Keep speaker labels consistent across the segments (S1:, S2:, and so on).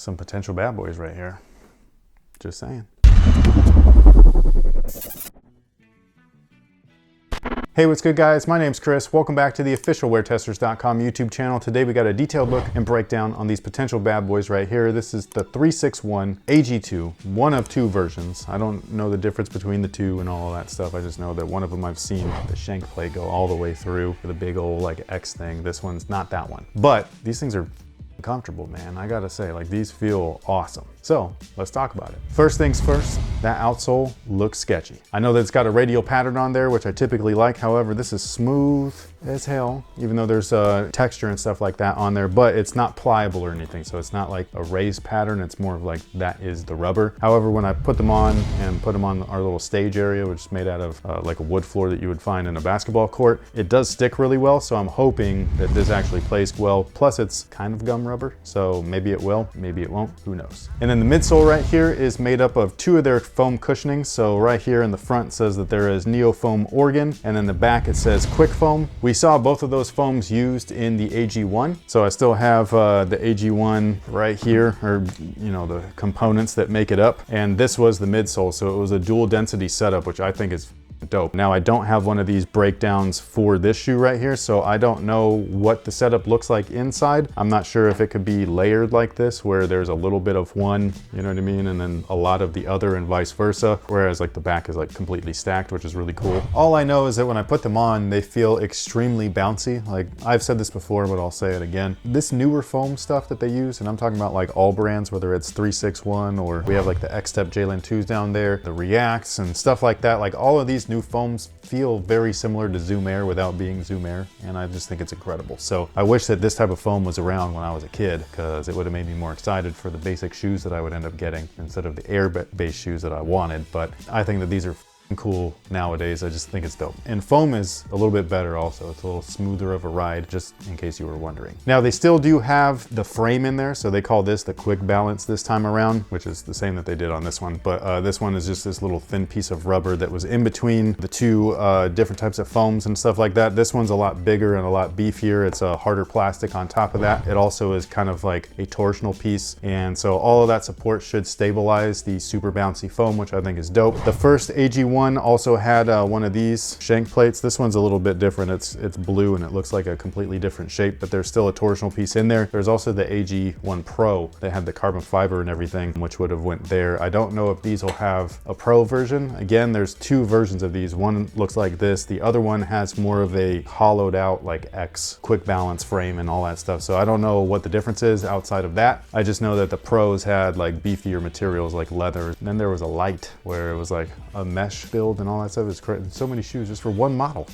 S1: some potential bad boys right here. Just saying. Hey, what's good guys? My name's Chris. Welcome back to the official WearTesters.com YouTube channel. Today we got a detailed look and breakdown on these potential bad boys right here. This is the 361 AG2, one of two versions. I don't know the difference between the two and all of that stuff. I just know that one of them I've seen the shank plate go all the way through with a big old like X thing. This one's not that one. But these things are comfortable, man. I gotta say, like, these feel awesome. So let's talk about it. First things first, that outsole looks sketchy. I know that it's got a radial pattern on there, which I typically like. However, this is smooth as hell, even though there's texture and stuff like that on there, but it's not pliable or anything. So it's not like a raised pattern. It's more of like that is the rubber. However, when I put them on and put them on our little stage area, which is made out of like a wood floor that you would find in a basketball court, it does stick really well. So I'm hoping that this actually plays well. Plus it's kind of gum rubber. So maybe it will, maybe it won't, who knows. And then the midsole right here is made up of two of their foam cushionings. So right here in the front says that there is Neo Foam Oregon, and then the back it says Quick Foam. We saw both of those foams used in the AG1. So I still have the AG1 right here, or you know, the components that make it up. And this was the midsole. So it was a dual density setup, which I think is dope. Now I don't have one of these breakdowns for this shoe right here, so I don't know what the setup looks like inside. I'm not sure if it could be layered like this, where there's a little bit of one, you know what I mean, and then a lot of the other and vice versa, whereas like the back is like completely stacked, which is really cool. All I know is that when I put them on, they feel extremely bouncy. Like I've said this before, but I'll say it again. This newer foam stuff that they use, and I'm talking about like all brands, whether it's 361 or we have like the X-Step Jalen 2s down there, the Reacts and stuff like that, like all of these new foams feel very similar to Zoom Air without being Zoom Air, and I just think it's incredible. So I wish that this type of foam was around when I was a kid, because it would have made me more excited for the basic shoes that I would end up getting instead of the air-based shoes that I wanted. But I think that these are cool nowadays. I just think it's dope. And foam is a little bit better also. It's a little smoother of a ride, just in case you were wondering. Now they still do have the frame in there, so they call this the Quick Balance this time around, which is the same that they did on this one. But this one is just this little thin piece of rubber that was in between the two different types of foams and stuff like that. This one's a lot bigger and a lot beefier. It's a harder plastic on top of that. It also is kind of like a torsional piece, and so all of that support should stabilize the super bouncy foam, which I think is dope. The first AG1 also had one of these shank plates. This one's a little bit different. It's blue and it looks like a completely different shape, but there's still a torsional piece in there. There's also the AG1 Pro that had the carbon fiber and everything, which would have went there. I don't know if these will have a Pro version. Again, there's two versions of these. One looks like this. The other one has more of a hollowed out like X quick balance frame and all that stuff. So I don't know what the difference is outside of that. I just know that the Pros had like beefier materials like leather. And then there was a light where it was like a mesh build and all that stuff. It's crazy. So many shoes just for one model.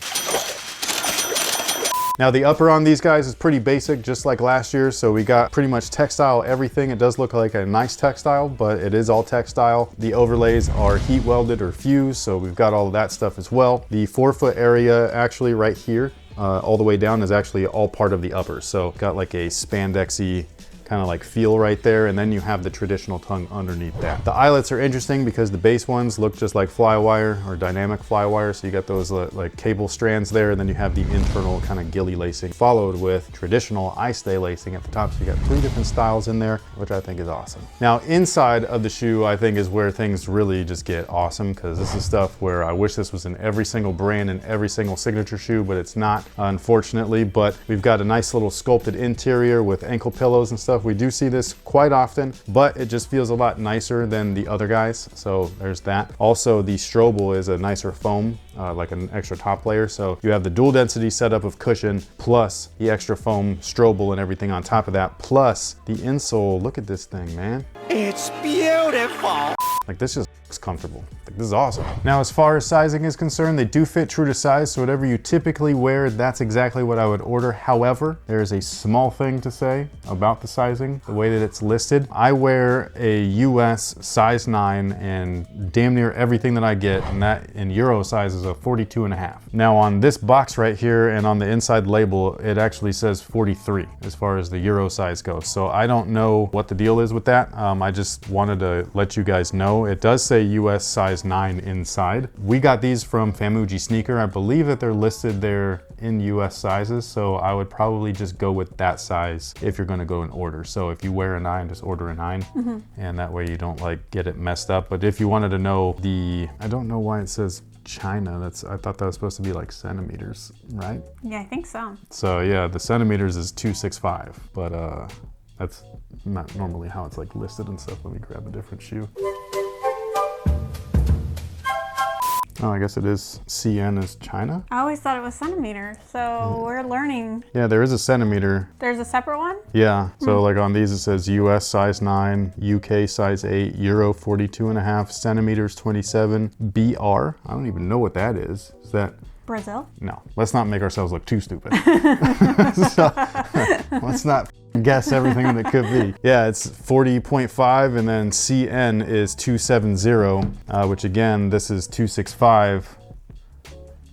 S1: Now the upper on these guys is pretty basic, just like last year. So we got pretty much textile everything. It does look like a nice textile, but it is all textile. The overlays are heat welded or fused, so we've got all of that stuff as well. The forefoot area actually right here, all the way down, is actually all part of the upper. So got like a spandexy kind of like feel right there, and then you have the traditional tongue underneath that. The eyelets are interesting because the base ones look just like fly wire or dynamic fly wire, so you got those like cable strands there, and then you have the internal kind of gilly lacing followed with traditional I-stay lacing at the top. So you got three different styles in there, which I think is awesome. Now inside of the shoe I think is where things really just get awesome, because this is stuff where I wish this was in every single brand and every single signature shoe, but it's not, unfortunately. But we've got a nice little sculpted interior with ankle pillows and stuff. We do see this quite often, but it just feels a lot nicer than the other guys. So there's that. Also, the Strobel is a nicer foam, like an extra top layer. So you have the dual density setup of cushion plus the extra foam Strobel and everything on top of that, plus the insole. Look at this thing, man. It's beautiful. Like, this just looks comfortable. Like, this is awesome. Now, as far as sizing is concerned, they do fit true to size. So whatever you typically wear, that's exactly what I would order. However, there is a small thing to say about the sizing, the way that it's listed. I wear a US size 9 and damn near everything that I get, and that in Euro size is a 42.5. Now on this box right here and on the inside label, it actually says 43 as far as the Euro size goes. So I don't know what the deal is with that. I just wanted to let you guys know. It does say say US size 9 inside. We got these from Famuji Sneaker. I believe that they're listed there in US sizes, so I would probably just go with that size if you're gonna go in order. So if you wear a 9, just order a 9, and that way you don't like get it messed up. But if you wanted to know I don't know why it says China. I thought that was supposed to be like centimeters, right?
S2: Yeah, I think so.
S1: So yeah, the centimeters is 265, but that's not normally how it's like listed and stuff. Let me grab a different shoe. Oh, I guess it is CN is China.
S2: I always thought it was centimeter, so we're learning.
S1: Yeah, there is a centimeter.
S2: There's a separate one?
S1: Yeah, so like on these it says US size 9, UK size 8, Euro 42.5, centimeters 27, BR. I don't even know what that is. Is that
S2: Brazil?
S1: No, let's not make ourselves look too stupid. So, let's not guess everything that it could be. Yeah, it's 40.5, and then CN is 270, which again, this is 265.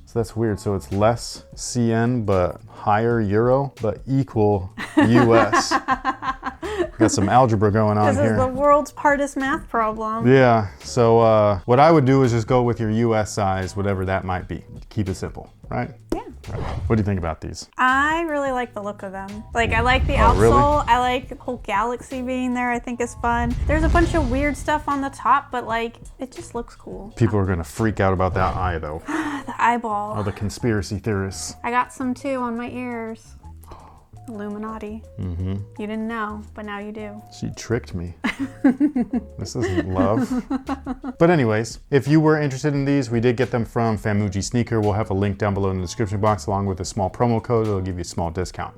S1: So that's weird. So it's less CN, but higher Euro, but equal US. Got some algebra going on here.
S2: This is the world's hardest math problem.
S1: Yeah, so what I would do is just go with your US size, whatever that might be. Keep it simple, right?
S2: Yeah.
S1: Right. What do you think about these?
S2: I really like the look of them. Like, I like the
S1: Oh,
S2: outsole.
S1: really?
S2: I like the whole galaxy being there. I think is fun. There's a bunch of weird stuff on the top, but like, it just looks cool.
S1: People are gonna freak out about that eye though.
S2: The eyeball.
S1: Oh, the conspiracy theorists.
S2: I got some too on my ears. Illuminati. You didn't know, but now you do.
S1: She tricked me. This isn't love. But anyways, if you were interested in these, we did get them from Famuji Sneaker. We'll have a link down below in the description box along with a small promo code. It'll give you a small discount.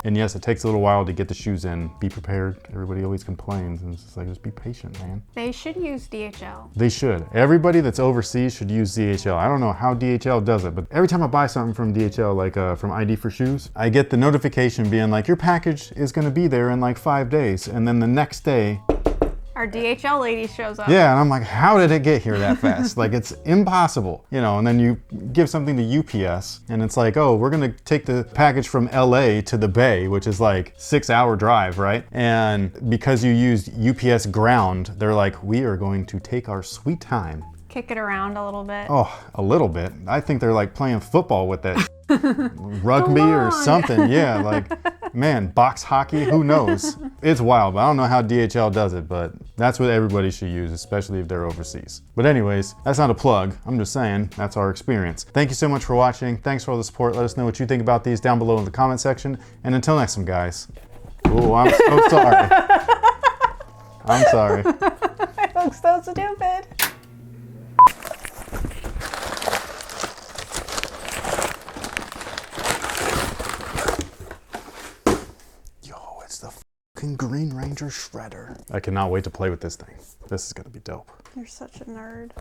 S1: And yes, it takes a little while to get the shoes in. Be prepared. Everybody always complains, and it's just like, just be patient, man.
S2: They should use DHL.
S1: They should. Everybody that's overseas should use DHL. I don't know how DHL does it, but every time I buy something from DHL, like from ID for Shoes, I get the notification being like, your package is gonna be there in like 5 days. And then the next day,
S2: Our DHL lady shows up.
S1: yeah, and I'm like, how did it get here that fast? Like, it's impossible, you know. And then you give something to UPS, and it's like, oh, we're gonna take the package from LA to the Bay, which is like 6-hour drive, right? And because you used UPS ground, they're like, we are going to take our sweet time.
S2: Kick it around a little bit.
S1: Oh, a little bit. I think they're like playing football with that rugby or something. Yeah, like, man, box hockey, who knows? It's wild, but I don't know how DHL does it, but that's what everybody should use, especially if they're overseas. But anyways, that's not a plug. I'm just saying, that's our experience. Thank you so much for watching. Thanks for all the support. Let us know what you think about these down below in the comment section. And until next time, guys. Oh, I'm so sorry. I'm sorry.
S2: I look so stupid.
S1: Green Ranger Shredder. I cannot wait to play with this thing. This is gonna be dope.
S2: You're such a nerd.